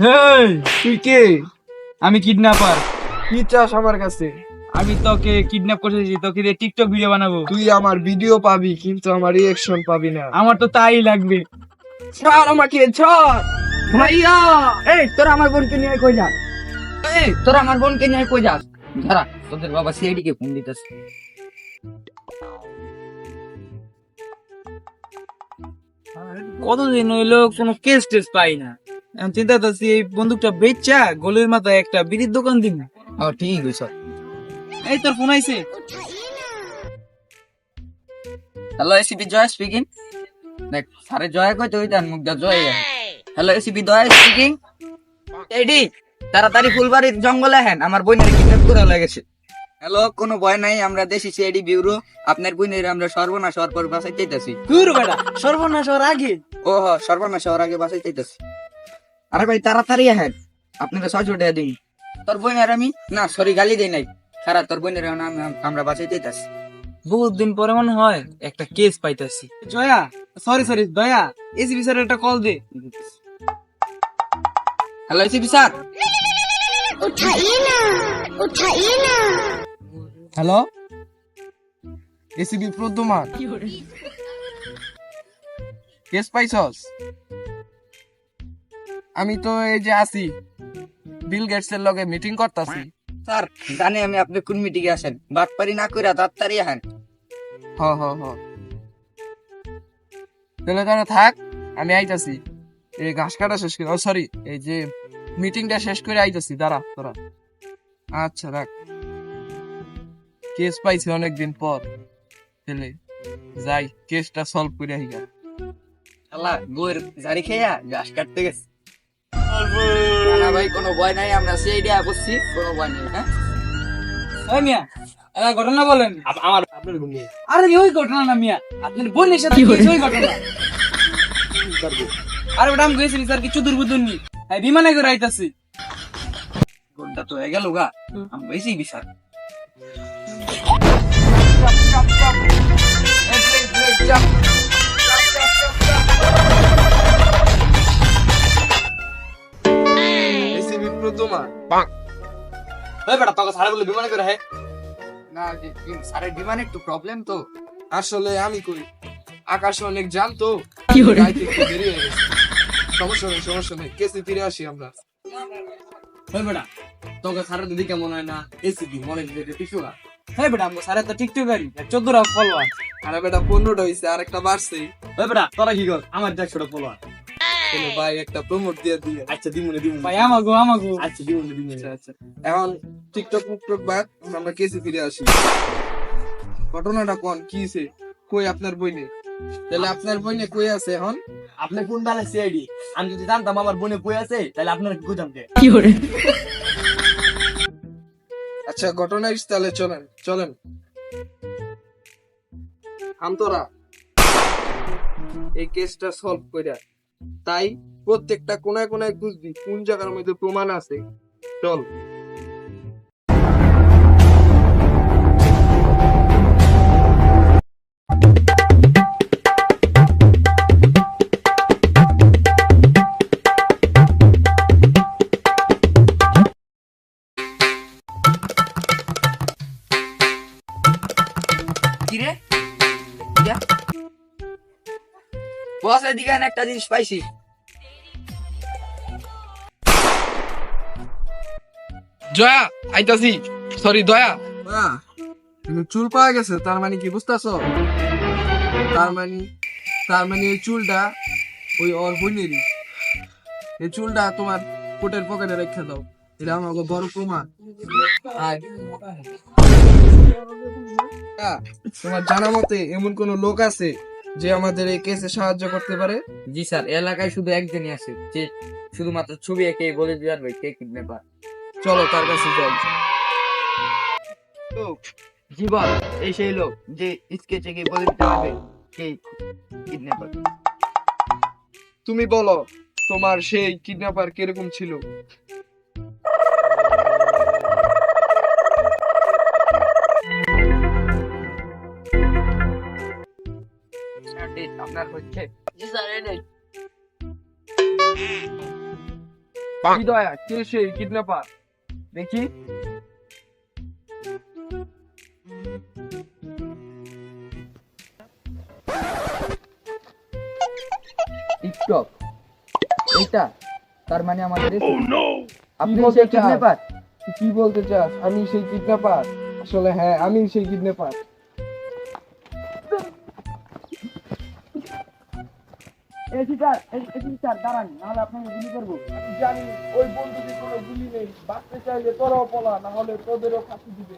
হেই, তুই কে? আমি কিডন্যাপার। কি চাস আমার কাছে? আমি তোকে কিডন্যাপ করতেছি, তোকে দিয়ে টিকটক ভিডিও বানাবো। তুই আমার ভিডিও পাবি কিন্তু আমার রিঅ্যাকশন পাবি না। আমার তো তাই লাগবে। ছাড় আমাকে, ছাড় ভাইয়া, এই তোরা আমার বোনকে নিয়ে কই যাস? এই তোরা আমার বোনকে নিয়ে কই যাস? দাঁড়া, তোদের বাবা সিআইডি কে ফোন দিতেছে। কতদিন হইলো কোনো কেস টেস পাই না। এখন চিন্তা করছি এই বন্দুকটা বেচা গলির মাথায় একটা বিড়ির দোকান দিব। ঠিক হইছে। এই তোর ফোন আইছে। হ্যালো এসিপি জয় স্পিকিং। দেখ সারে জয় কইতে হইতা মুখটা জয়। হ্যালো এসিপি জয় স্পিকিং। এডি তাড়াতাড়ি ফুলবাড়ির জঙ্গলে হেন, আমার বোনের কিডন্যাপ করে লাগেছে। হ্যালো, কোনো ভয় নাই, আমরা দেশি সিআইডি ব্যুরো। আপনার বোনের আমরা সর্বনাশ হওয়ার পর বাসায় চাইতেছি। দূর বেটা, সর্বনাশ হওয়ার আগে। ও হ, সর্বনাশ হওয়ার আগে বাসায় চাইতেছি। আরে ভাই তাড়াতাড়ি হেন, আপনারা 600 টাকা দিন। তোর বোনের আমি না, সরি গালি দেই নাই। সারা তোর বোনের আমরা বাসায় চাইতেছি। বহুত দিন পরে মনে হয় একটা কেস পাইতাছি। Jaya, sorry Daya, ACP sir একটা কল দে। Hello ACP sir. Hello, ACP Pradyuman, case পাইছস? আমি তো এই যে আছি, বিল গেটস এর লগে মিটিং করতাছি। স্যার জানি আমি, আপনি কোন মিটিং এ আসেন, বাটপারি না কইরা তাড়াতাড়ি আহেন। হ তাহলে তারা থাক, আমি আইতাছি। এই ঘাস কাটা শেষ করে, সরি, এই যে মিটিংটা শেষ করে আইতাছি। দাঁড়া তোরা। আচ্ছা রাখ, কেস পাইছি অনেকদিন পর, তাহলে যাই কেসটা সলভ করে আইগা। শালা গোয়ের জারি খেয়া ঘাস কাটতে গেছে। না ভাই কোনো ভয় নাই, আমরা সিআইডি বসছি, কোনো ভয় নেই। হ্যাঁ ওই মিয়া, একটা ঘটনা বলেন। আপনার ঘুম নিয়ে আরে ওই ঘটনা না মিয়া, আপনার বোনের সাথে ওই ঘটনা। আরে ওটা আমি গেছি স্যার, কিছু দুর্বুদ্ধ নি বিমানে করে আইতাছি। ঘন্টা তো হয়ে গেল গা, আমি বেশি বিচার। এসিবি প্রদ্যুমান। ওই বেটা তোকে সারা বলে বিমানে করে না স্যারের বিমানে একটু প্রবলেম তো। আসলে আমি কই, আকাশে অনেক জাম তো, গাইতে একটু দেরি হয়ে গেছে। সমস্যা নেই, কেসে ফিরে আসি আমরা। ওই বেটা তোকে সারা দিদি কেমন হয় না এসিবি মনে দিতে টিকু না। হ্যাঁ বেটা আমরা সারা তো টিকটকারই 14টা ফলোয়ার। আরে বেটা 15টা হইছে, আর একটা বাড়ছে। ওই বেটা তোরা কি কর, আমার 150টা ফলোয়ার। চলো ভাই একটা প্রমোট দিয়ে দিয়ে। আচ্ছা দিমুনে ভাই, আমাগো আচ্ছা দিমুনে। আচ্ছা এখন টিকটক মুকটক বাদ, আমরা কেসে ফিরে আসি। ঘটনাটা কোন কি হইছে? কই আপনার বইনে? তাহলে আপনার বইনে কই আছে এখন? আপনি কোন দালে সিআইডি? আমি যদি জানতাম আমার বোনে বই আছে তাহলে আপনার কি বুঝাম কে? আচ্ছা ঘটনা তাহলে চলেন আমতরা এই কেসটা সলভ কইরা, তাই প্রত্যেকটা কোনায় কোনায় খুঁজবি কোন জায়গার মধ্যে প্রমাণ আছে। চল। কিরে বস, এদিকে আন, একটা জিনিস পাইছি। জয়া আইতাছি, সরি দয়া। কিন্তু চুল পাওয়া গেছে, তার মানে কি বুঝতেছ? তার মানে এই চুলটা ওই ওর বোনেরই। এই চুলটা তোমার কোটের পকেটে রেখে দাও, এটা আমাকে বড় প্রমাণ। আর তোমার জানা মতে এমন কোন লোক আছে যে আমাদের এই কেসে সাহায্য করতে পারে? জি স্যার, এলাকায় শুধু একজনই আছে যে শুধুমাত্র ছবি এঁকে বলে দিতে পারবে কে কিডন্যাপার। চলো তার কাছে যাই। জি বল, এই সেই লোক যে স্কেচে কে বলে দিতে পারবে কে কিডন্যাপার। তুমি বলো তোমার সেই কিডন্যাপার কিরকম ছিল? প্লিজ আপনার হচ্ছে জি স্যার এটাই কি দয়া কে সেই কিডন্যাপার দেখি টিকটক এইটা তার মানে আমাদের আপনি কি বলতে সেই চাস? কিডন্যাপার তুই কি বলতে চাস আমি সেই কিডন্যাপার আসলে হ্যাঁ আমি সেই কিডন্যাপার স্যার দাঁড়ান নাহলে আপনাকে গুলি করবো জানি ওই বন্ধুদের কোনো গুলি নেই বাঁচতে চাইলে তোরাও পলা না হলে তোদেরও ফাঁসি দিবে